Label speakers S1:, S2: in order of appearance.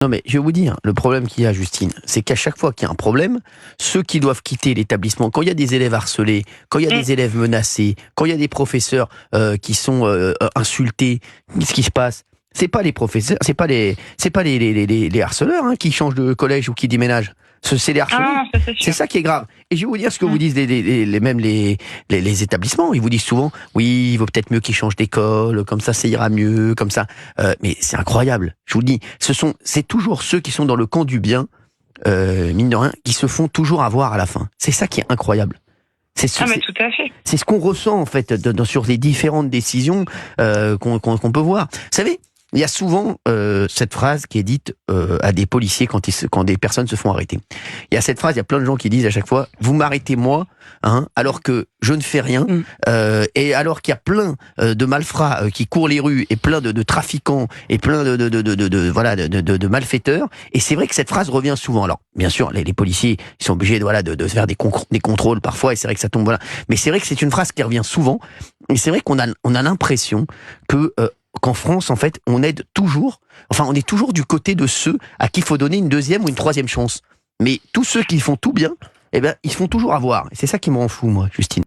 S1: Non mais je vais vous dire, le problème qu'il y a, Justine, c'est qu'à chaque fois qu'il y a un problème, ceux qui doivent quitter l'établissement, quand il y a des élèves harcelés, quand il y a
S2: Mmh.
S1: des élèves menacés, quand il y a des professeurs qui sont insultés, qu'est-ce qui se passe? C'est pas les professeurs, c'est pas les harceleurs qui changent de collège ou qui déménagent. C'est les
S2: Ah
S1: harcelés.
S2: non, non, ça c'est
S1: C'est
S2: sûr.
S1: ça qui est grave. Et je vais vous dire ce que vous
S2: Mmh.
S1: disent même les établissements. Ils vous disent souvent, oui, il vaut peut-être mieux qu'ils changent d'école, comme ça ira mieux, comme ça. Mais c'est incroyable. Je vous le dis, c'est toujours ceux qui sont dans le camp du bien, mine de rien, qui se font toujours avoir à la fin. C'est ça qui est incroyable.
S2: Ah mais tout à fait.
S1: C'est ce qu'on ressent en fait sur les différentes décisions qu'on peut voir. Vous savez, il y a souvent cette phrase qui est dite à des policiers quand des personnes se font arrêter. Il y a cette phrase, il y a plein de gens qui disent à chaque fois, vous m'arrêtez moi, alors que je ne fais rien,
S2: Mmh.
S1: et alors qu'il y a plein de malfrats qui courent les rues, et plein de trafiquants, et plein de malfaiteurs. Et c'est vrai que cette phrase revient souvent. Alors, bien sûr, les policiers, ils sont obligés de faire des contrôles parfois, et c'est vrai que ça tombe, voilà. Mais c'est vrai que c'est une phrase qui revient souvent, et c'est vrai qu'on a l'impression que qu'en France, en fait, on est toujours du côté de ceux à qui il faut donner une deuxième ou une troisième chance. Mais tous ceux qui font tout bien, eh ben, ils se font toujours avoir. Et c'est ça qui me rend fou, moi, Justine.